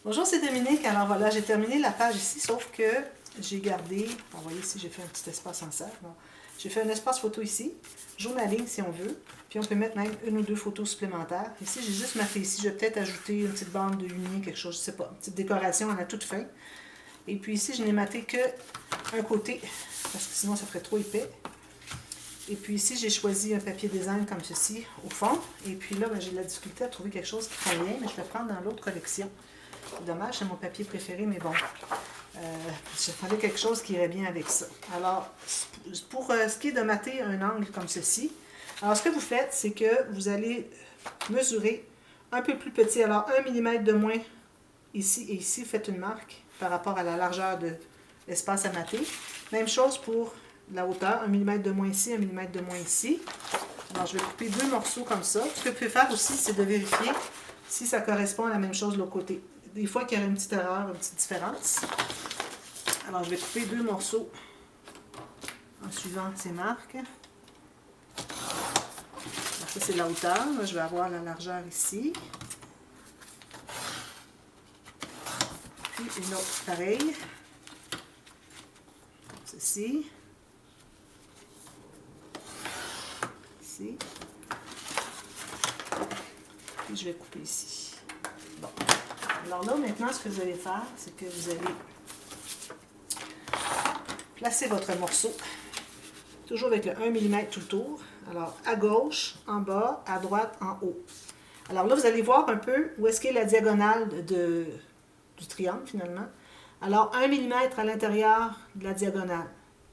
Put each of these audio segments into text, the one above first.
Bonjour, c'est Dominique. Alors voilà, j'ai terminé la page ici, sauf que j'ai gardé, vous voyez ici, j'ai fait un petit espace en serre. J'ai fait un espace photo ici, journaling si on veut, puis on peut mettre même une ou deux photos supplémentaires. Ici, j'ai juste marqué ici, je vais peut-être ajouter une petite bande de uni, quelque chose, je sais pas, une petite décoration à la toute fin. Et puis ici, je n'ai maté que un côté, parce que sinon ça ferait trop épais. Et puis ici, j'ai choisi un papier design comme ceci, au fond. Et puis là, ben, j'ai de la difficulté à trouver quelque chose qui convient, mais je vais le prendre dans l'autre collection. C'est dommage, c'est mon papier préféré, mais bon. Je prendrais quelque chose qui irait bien avec ça. Alors, pour ce qui est de mater un angle comme ceci, alors ce que vous faites, c'est que vous allez mesurer un peu plus petit. Alors, 1 mm de moins ici et ici, vous faites une marque par rapport à la largeur de l'espace à mater. Même chose pour la hauteur, 1 mm de moins ici, 1 mm de moins ici. Alors, je vais couper deux morceaux comme ça. Ce que vous pouvez faire aussi, c'est de vérifier si ça correspond à la même chose de l'autre côté. Des fois qu'il y a une petite erreur, une petite différence. Alors, je vais couper deux morceaux en suivant ces marques. Alors, ça, c'est la hauteur. Là, je vais avoir la largeur ici. Puis une autre pareille. Comme ceci. Ici. Puis je vais couper ici. Bon. Alors là, maintenant, ce que vous allez faire, c'est que vous allez placer votre morceau, toujours avec le 1 mm tout le tour. Alors, à gauche, en bas, à droite, en haut. Alors là, vous allez voir un peu où est-ce qu'est la diagonale du triangle, finalement. Alors, 1 mm à l'intérieur de la diagonale,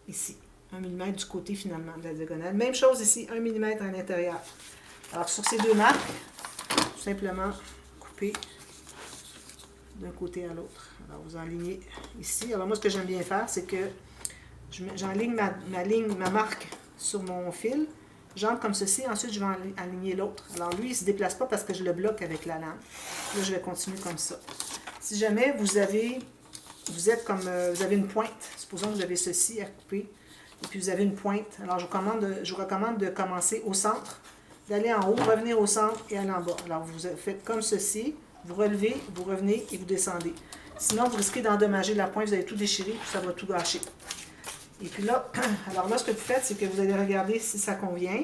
ici. 1 mm du côté, finalement, de la diagonale. Même chose ici, 1 mm à l'intérieur. Alors, sur ces deux marques, tout simplement couper d'un côté à l'autre. Alors, vous enlignez ici. Alors, moi, ce que j'aime bien faire, c'est que j'enligne ma marque sur mon fil. J'entre comme ceci. Ensuite, je vais aligner l'autre. Alors, lui, il ne se déplace pas parce que je le bloque avec la lame. Là, je vais continuer comme ça. Si jamais vous avez une pointe, supposons que vous avez ceci à couper, et puis vous avez une pointe. Alors, je vous recommande de commencer au centre, d'aller en haut, revenir au centre et aller en bas. Alors, vous faites comme ceci. Vous relevez, vous revenez et vous descendez. Sinon, vous risquez d'endommager la pointe, vous allez tout déchirer, puis ça va tout gâcher. Et puis là, alors là, ce que vous faites, c'est que vous allez regarder si ça convient.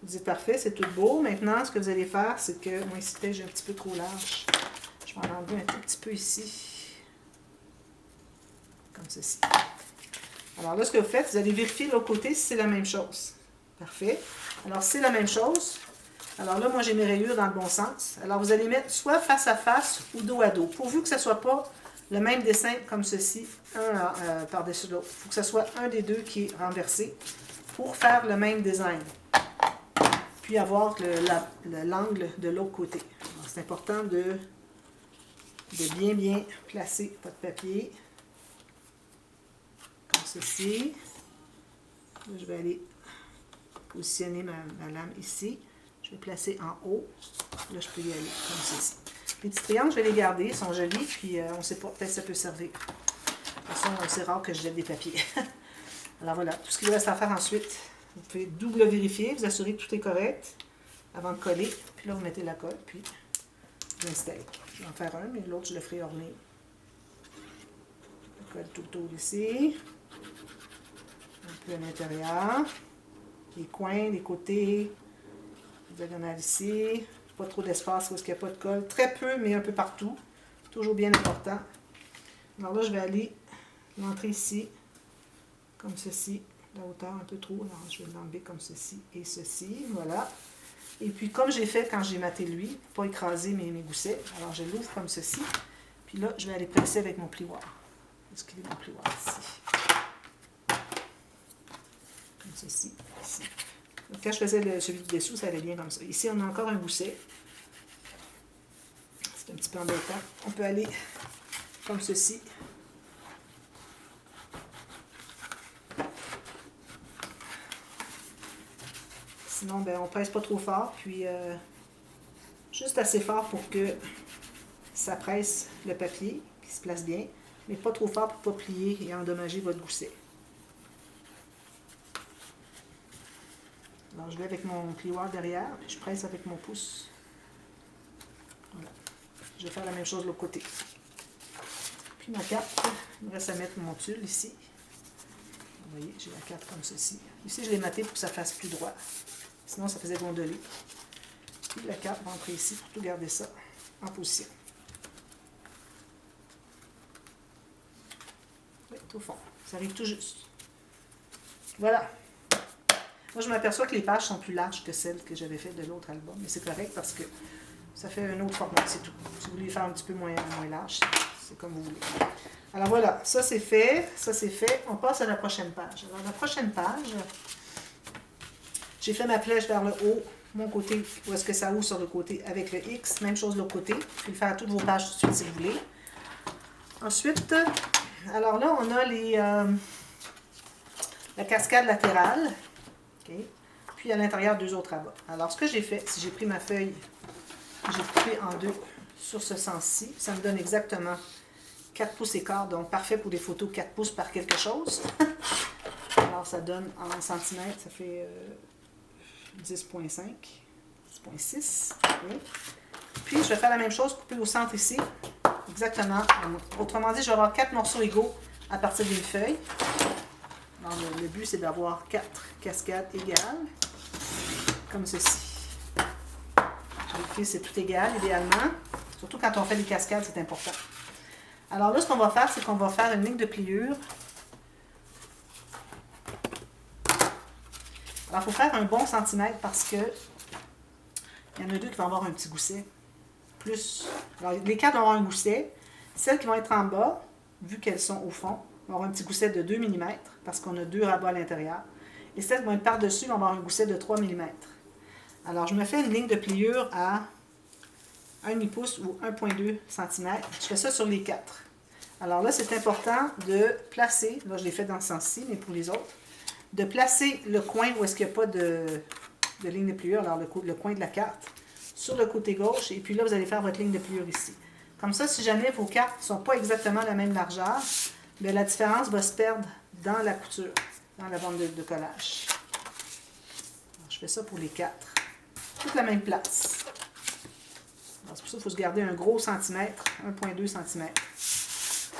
Vous dites parfait, c'est tout beau. Maintenant, ce que vous allez faire, c'est que, moi ici, j'ai un petit peu trop large. Je vais en enlever un tout petit peu ici. Comme ceci. Alors là, ce que vous faites, vous allez vérifier de l'autre côté si c'est la même chose. Parfait. Alors, si c'est la même chose, alors là, moi, j'ai mes rayures dans le bon sens. Alors, vous allez mettre soit face à face ou dos à dos. Pourvu que ce ne soit pas le même dessin comme ceci, un par-dessus l'autre. Il faut que ce soit un des deux qui est renversé pour faire le même design. Puis avoir l'angle de l'autre côté. C'est important de bien placer votre papier. Comme ceci. Là, je vais aller positionner ma lame ici. Je vais placer en haut. Là, je peux y aller comme ceci. Les petits triangles, je vais les garder. Ils sont jolis. Puis, on ne sait pas, peut-être ça peut servir. De toute façon, c'est rare que je jette des papiers. Alors voilà, tout ce qu'il vous reste à faire ensuite, vous pouvez double vérifier, vous assurer que tout est correct avant de coller. Puis là, vous mettez la colle, puis vous installez. Je vais en faire un, mais l'autre, je le ferai orner. Je colle tout autour ici. Un peu à l'intérieur. Les coins, les côtés. Diagonale ici. Pas trop d'espace parce qu'il n'y a pas de colle. Très peu, mais un peu partout. Toujours bien important. Alors là, je vais aller l'entrer ici, comme ceci. La hauteur un peu trop. Alors, je vais l'enlever comme ceci et ceci. Voilà. Et puis, comme j'ai fait quand j'ai maté lui, pour pas écraser mes goussets, alors je l'ouvre comme ceci. Puis là, je vais aller presser avec mon plioir. Est-ce qu'il est mon plioir ici? Comme ceci, ici. Donc, quand je faisais celui du dessous, ça allait bien comme ça. Ici, on a encore un gousset. C'est un petit peu embêtant. On peut aller comme ceci. Sinon, ben, on ne presse pas trop fort. Puis, juste assez fort pour que ça presse le papier, qui se place bien. Mais pas trop fort pour ne pas plier et endommager votre gousset. Alors, je vais avec mon plioir derrière, puis je presse avec mon pouce. Voilà. Je vais faire la même chose de l'autre côté. Puis ma carte, il me reste à mettre mon tulle ici. Vous voyez, j'ai la carte comme ceci. Ici, je l'ai maté pour que ça fasse plus droit. Sinon, ça faisait gondoler. Puis la carte va entrer ici pour tout garder ça en position. Oui, tout au fond. Ça arrive tout juste. Voilà. Moi, je m'aperçois que les pages sont plus larges que celles que j'avais faites de l'autre album. Mais c'est correct parce que ça fait un autre format, c'est tout. Si vous voulez faire un petit peu moins large, c'est comme vous voulez. Alors voilà, ça c'est fait, ça c'est fait. On passe à la prochaine page. Alors la prochaine page, j'ai fait ma flèche vers le haut, mon côté, où est-ce que ça ouvre sur le côté avec le X. Même chose de l'autre côté. Vous pouvez le faire à toutes vos pages tout de suite si vous voulez. Ensuite, alors là, on a la cascade latérale. Okay. Puis à l'intérieur, 2 autres rabats. Alors ce que j'ai fait, si j'ai pris ma feuille, j'ai coupé en 2 sur ce sens-ci. Ça me donne exactement 4 pouces et quart, donc parfait pour des photos 4 pouces par quelque chose. Alors ça donne en centimètres, ça fait 10,5, 10,6. Okay. Puis je vais faire la même chose, couper au centre ici, exactement. Autrement dit, je vais avoir 4 morceaux égaux à partir d'une feuille. Alors le but, c'est d'avoir 4 cascades égales, comme ceci. C'est tout égal, idéalement. Surtout quand on fait des cascades, c'est important. Alors là, ce qu'on va faire, c'est qu'on va faire une ligne de pliure. Alors, il faut faire un bon centimètre parce que il y en a 2 qui vont avoir un petit gousset. Plus. Alors, les 4 vont avoir un gousset. Celles qui vont être en bas, vu qu'elles sont au fond, vont avoir un petit gousset de 2 mm parce qu'on a 2 rabats à l'intérieur. Et celles qui vont être par-dessus vont avoir un gousset de 3 mm. Alors, je me fais une ligne de pliure à 1,5 pouce ou 1,2 cm. Je fais ça sur les 4. Alors là, c'est important de placer, là je l'ai fait dans ce sens-ci, mais pour les autres, de placer le coin où est-ce qu'il n'y a pas de ligne de pliure, alors le coin de la carte, sur le côté gauche, et puis là, vous allez faire votre ligne de pliure ici. Comme ça, si jamais vos cartes ne sont pas exactement la même largeur, bien, la différence va se perdre dans la couture, dans la bande de collage. Alors, je fais ça pour les 4. Toute la même place. C'est pour ça qu'il faut se garder un gros centimètre, 1,2 cm.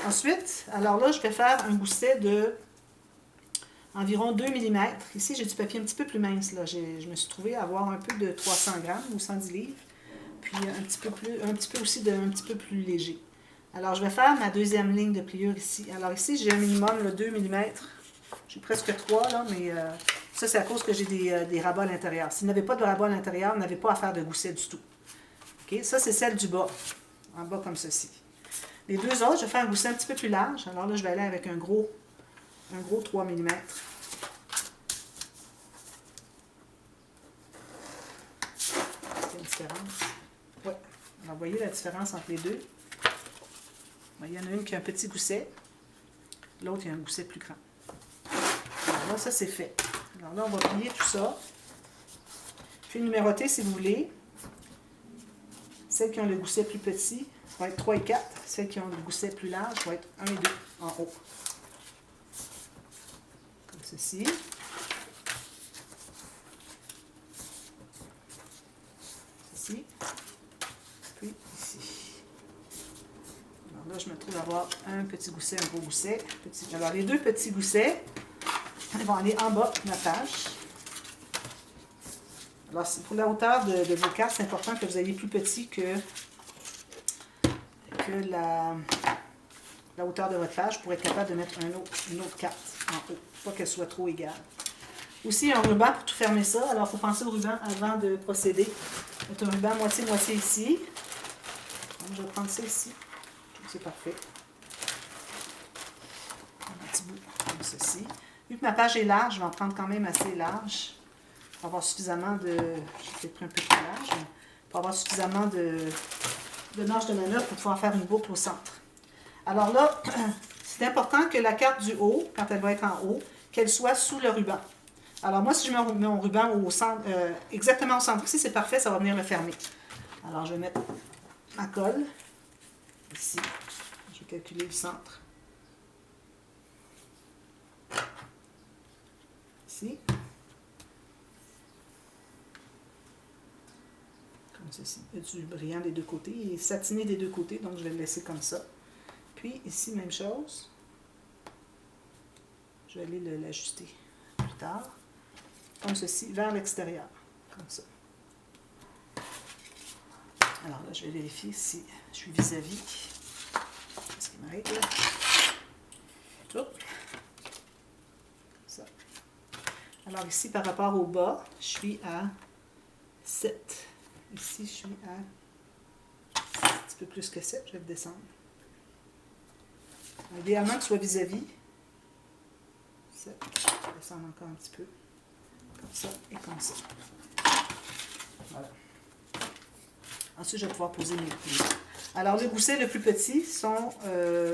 Ensuite, alors là, je vais faire un gousset de environ 2 mm. Ici, j'ai du papier un petit peu plus mince. Là. Je me suis trouvée à avoir un peu de 300 grammes ou 110 livres. Puis un petit peu plus léger. Alors, je vais faire ma deuxième ligne de pliure ici. Alors ici, j'ai un minimum de 2 mm. J'ai presque 3, là, mais ça, c'est à cause que j'ai des rabats à l'intérieur. S'il n'y avait pas de rabats à l'intérieur, on n'avait pas à faire de gousset du tout. Okay? Ça, c'est celle du bas. En bas, comme ceci. Les 2 autres, je vais faire un gousset un petit peu plus large. Alors là, je vais aller avec un gros 3 mm. C'est une différence. Oui. Alors, vous voyez la différence entre les 2. Il y en a une qui a un petit gousset. L'autre, il y a un gousset plus grand. Alors là, ça, c'est fait. Alors là, on va plier tout ça. Puis numéroter, si vous voulez. Celles qui ont le gousset plus petit, ça va être 3 et 4. Celles qui ont le gousset plus large, ça va être 1 et 2 en haut. Comme ceci. Ceci. Puis ici. Alors là, je me trouve d'avoir un petit gousset, un gros gousset. Alors les 2 petits goussets, ils vont aller en bas de ma page. Alors, pour la hauteur de vos cartes, c'est important que vous ayez plus petit que la hauteur de votre page pour être capable de mettre une autre carte en haut, pas qu'elle soit trop égale. Aussi, un ruban pour tout fermer ça. Alors, il faut penser au ruban avant de procéder. C'est un ruban moitié-moitié ici. Donc, je vais prendre ça ici. C'est parfait. Un petit bout comme ceci. Vu que ma page est large, je vais en prendre quand même assez large. Pour avoir suffisamment de... J'ai peut-être pris un peu plus large, mais pour avoir suffisamment de marge de manœuvre pour pouvoir faire une boucle au centre. Alors là, c'est important que la carte du haut, quand elle va être en haut, qu'elle soit sous le ruban. Alors moi, si je mets mon ruban au centre, exactement au centre ici, c'est parfait, ça va venir le fermer. Alors je vais mettre ma colle ici. Je vais calculer le centre. Ici. comme ceci. Il y a du brillant des deux côtés. Il est satiné des deux côtés, donc je vais le laisser comme ça. Puis ici, même chose. Je vais aller l'ajuster plus tard. Comme ceci, vers l'extérieur. Comme ça. Alors là, je vais vérifier si je suis vis-à-vis. Qu'est-ce qui m'arrête là? Hop. Ça. Alors ici, par rapport au bas, je suis à 7. Ici, je suis à un petit peu plus que 7. Je vais le descendre. Idéalement que ce soit vis-à-vis. 7. Je vais descendre encore un petit peu. Comme ça et comme ça. Voilà. Ensuite, je vais pouvoir poser mes plis. Alors, les goussets le plus petits sont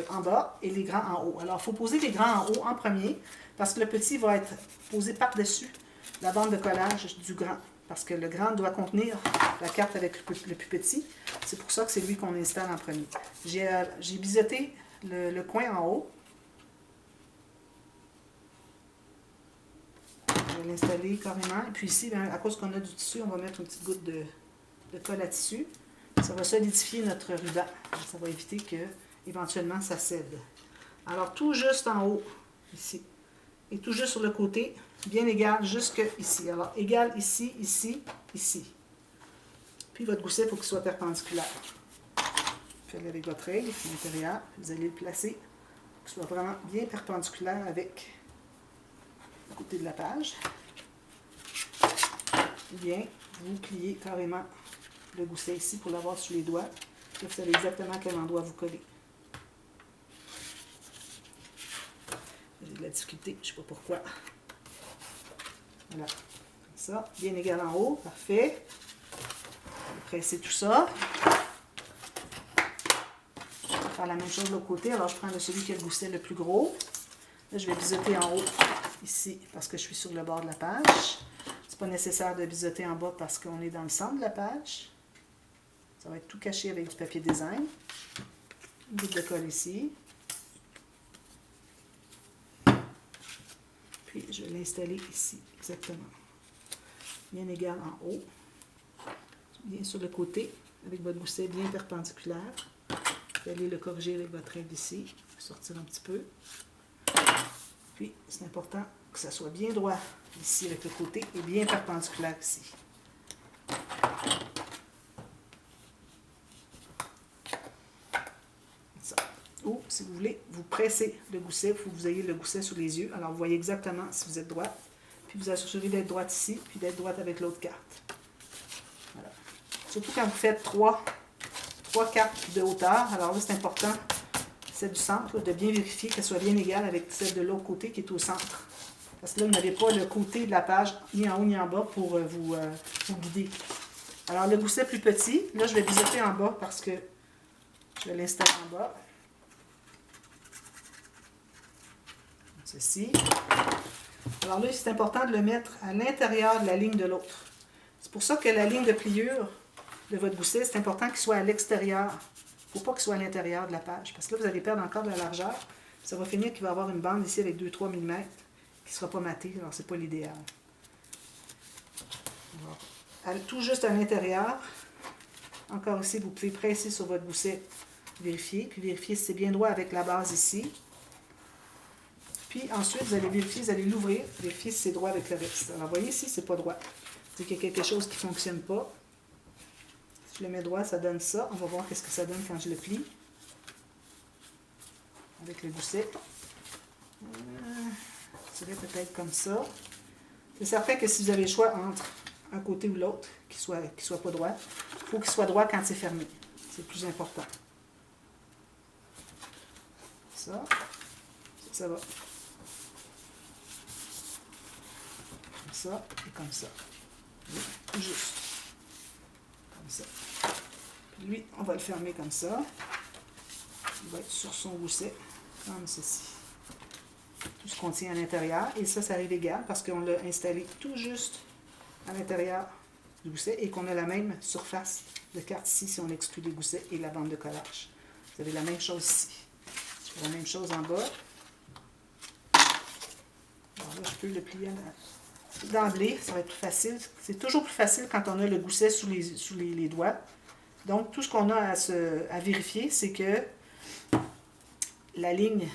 en bas et les grands en haut. Alors, il faut poser les grands en haut en premier parce que le petit va être posé par-dessus la bande de collage du grand. Parce que le grand doit contenir la carte avec le plus petit. C'est pour ça que c'est lui qu'on installe en premier. J'ai biseauté le coin en haut. Je vais l'installer carrément. Et puis ici, bien, à cause qu'on a du tissu, on va mettre une petite goutte de colle à tissu. Ça va solidifier notre ruban. Ça va éviter que, éventuellement, ça cède. Alors, tout juste en haut, ici. Et tout juste sur le côté, bien égal jusque ici. Alors, égal ici, ici, ici. Puis, votre gousset, il faut qu'il soit perpendiculaire. Faites-le avec votre règle, à l'intérieur. Vous allez le placer pour qu'il soit vraiment bien perpendiculaire avec le côté de la page. Ou bien, vous pliez carrément le gousset ici pour l'avoir sur les doigts. Là, vous savez exactement à quel endroit vous coller. J'ai de la difficulté, je ne sais pas pourquoi. Voilà, comme ça, bien égal en haut, parfait. On va presser tout ça. Je vais faire la même chose de l'autre côté. Alors, je prends celui qui a le gousset le plus gros. Là, je vais biseauter en haut, ici, parce que je suis sur le bord de la page. C'est pas nécessaire de biseauter en bas parce qu'on est dans le centre de la page. Ça va être tout caché avec du papier design. Une goutte de colle ici. Puis, je vais l'installer ici, exactement. Bien égal en haut. Bien sur le côté, avec votre gousset bien perpendiculaire. Vous allez le corriger avec votre règle ici. Sortir un petit peu. Puis, c'est important que ça soit bien droit ici avec le côté et bien perpendiculaire ici. Ça. Ou, si vous voulez, vous pressez le gousset, il faut que vous ayez le gousset sous les yeux. Alors, vous voyez exactement si vous êtes droite. Puis, vous assurez d'être droite ici, puis d'être droite avec l'autre carte. Voilà. Surtout quand vous faites trois cartes de hauteur. Alors là, c'est important, celle du centre, de bien vérifier qu'elle soit bien égale avec celle de l'autre côté qui est au centre. Parce que là, vous n'avez pas le côté de la page ni en haut ni en bas pour vous guider. Alors, le gousset plus petit, là, je vais biseauter en bas parce que je vais l'installer en bas. Ceci. Alors là, c'est important de le mettre à l'intérieur de la ligne de l'autre. C'est pour ça que la ligne de pliure de votre gousset, c'est important qu'il soit à l'extérieur. Il ne faut pas qu'il soit à l'intérieur de la page. Parce que là, vous allez perdre encore de la largeur. Ça va finir qu'il va y avoir une bande ici avec 2-3 mm qui ne sera pas matée. Alors, ce n'est pas l'idéal. Tout juste à l'intérieur. Encore ici, vous pouvez presser sur votre gousset, vérifier. Puis vérifier si c'est bien droit avec la base ici. Puis ensuite, vous allez vérifier, vous allez l'ouvrir, vérifier si c'est droit avec le reste. Alors, vous voyez ici, c'est pas droit. C'est qu'il y a quelque chose qui ne fonctionne pas. Si je le mets droit, ça donne ça. On va voir qu'est-ce que ça donne quand je le plie. Avec le gousset. Je dirais peut-être comme ça. C'est certain que si vous avez le choix entre un côté ou l'autre, qu'il soit pas droit, il faut qu'il soit droit quand c'est fermé. C'est le plus important. Ça va. Comme ça et comme ça. Juste. Comme ça. Puis lui, on va le fermer comme ça. Il va être sur son gousset, comme ceci. Tout ce qu'on tient à l'intérieur. Et ça arrive égal parce qu'on l'a installé tout juste à l'intérieur du gousset et qu'on a la même surface de carte ici si on exclut les goussets et la bande de collage. Vous avez la même chose ici. Je fais la même chose en bas. Alors là, je peux le plier d'emblée, ça va être plus facile. C'est toujours plus facile quand on a le gousset sous les doigts. Donc, tout ce qu'on a à vérifier, c'est que la ligne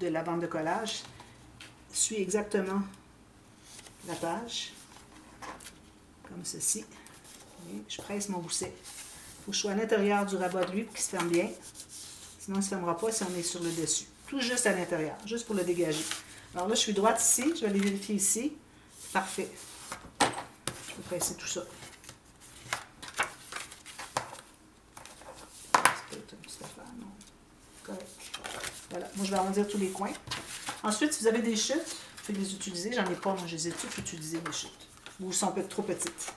de la bande de collage suit exactement la page, comme ceci. Et je presse mon gousset. Il faut que je sois à l'intérieur du rabat de lui pour qu'il se ferme bien. Sinon, il ne se fermera pas si on est sur le dessus. Tout juste à l'intérieur, juste pour le dégager. Alors là, je suis droite ici. Je vais aller vérifier ici. Parfait. Je vais presser tout ça. C'est peut-être une petite affaire, non? Correct. Voilà. Moi, je vais arrondir tous les coins. Ensuite, si vous avez des chutes, vous pouvez les utiliser. J'en ai pas, moi, je les ai toutes utilisées, les chutes. Ou elles sont peut-être trop petites.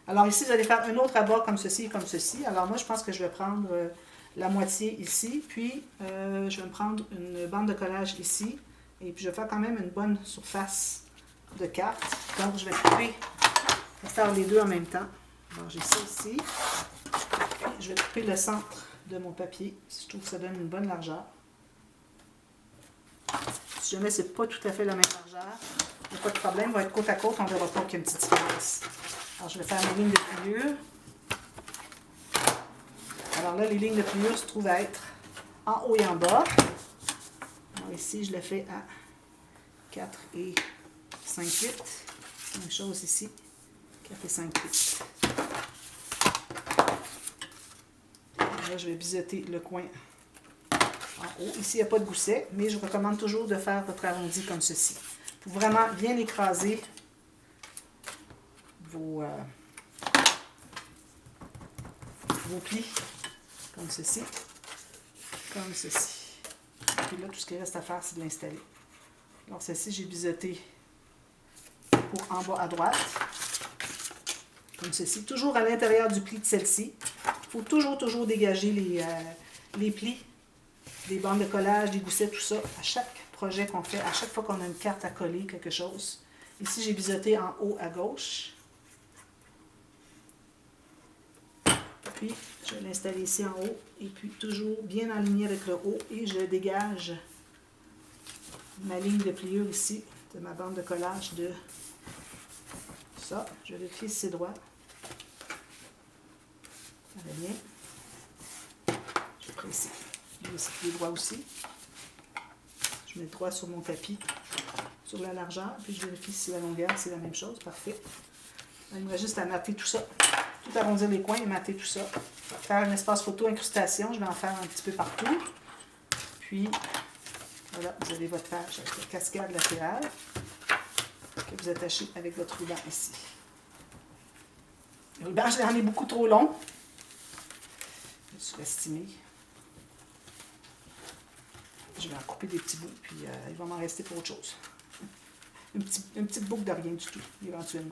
Alors ici, vous allez faire un autre rabat comme ceci et comme ceci. Alors moi, je pense que je vais prendre la moitié ici, puis je vais me prendre une bande de collage ici, et puis je vais faire quand même une bonne surface de carte. Donc je vais couper, je vais faire les deux en même temps. Alors j'ai ça ici, puis je vais couper le centre de mon papier, je trouve que ça donne une bonne largeur. Si jamais c'est pas tout à fait la même largeur, il n'y a pas de problème, on va être côte à côte, on ne verra pas qu'il y a une petite différence. Alors, je vais faire mes lignes de pliure. Alors là, les lignes de pliure se trouvent à être en haut et en bas. Alors ici, je le fais à 4 et 5 8. Même chose ici, 4 et 5 8. Là, je vais biseauter le coin en haut. Ici, il n'y a pas de gousset, mais je recommande toujours de faire votre arrondi comme ceci. Pour vraiment bien écraser vos plis, comme ceci, comme ceci. Puis là, tout ce qu'il reste à faire, c'est de l'installer. Alors, celle-ci, j'ai biseauté pour en bas à droite, comme ceci. Toujours à l'intérieur du pli de celle-ci. Il faut toujours dégager les plis, des bandes de collage, des goussets, tout ça, à chaque projet qu'on fait, à chaque fois qu'on a une carte à coller, quelque chose. Ici, j'ai biseauté en haut à gauche. Puis, je vais l'installer ici en haut, et puis toujours bien aligné avec le haut, et je dégage ma ligne de pliure ici, de ma bande de collage de ça. Je vérifie si c'est droit. Ça va bien. Je vais presser. Je vais essayer droit aussi. Je mets le droit sur mon tapis, sur la largeur, puis je vérifie si la longueur, c'est la même chose. Parfait. Là, il me reste juste à mater tout ça. Tout arrondir les coins et mater tout ça. Faire un espace photo incrustation, je vais en faire un petit peu partout. Puis, voilà, vous avez votre page avec la cascade latérale que vous attachez avec votre ruban ici. Le ruban, je l'en ai beaucoup trop long. Je me suis estimé. Je vais en couper des petits bouts, puis il va m'en rester pour autre chose. Une petite boucle de rien du tout, éventuellement.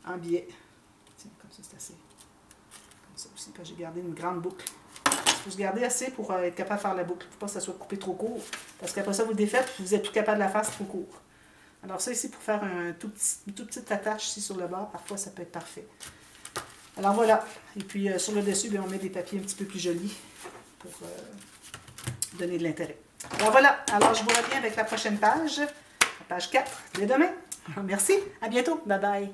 En biais. Tiens, comme ça, c'est assez. Comme ça aussi, quand j'ai gardé une grande boucle. Il faut se garder assez pour être capable de faire la boucle. Il ne faut pas que ça soit coupé trop court. Parce qu'après ça, vous le défaites, puis vous êtes plus capable de la faire, c'est trop court. Alors ça ici, pour faire une toute petite attache ici sur le bord, parfois ça peut être parfait. Alors voilà. Et puis sur le dessus, bien, on met des papiers un petit peu plus jolis pour donner de l'intérêt. Alors voilà. Alors je vous reviens avec la prochaine page. La page 4 dès demain. Merci. À bientôt. Bye bye.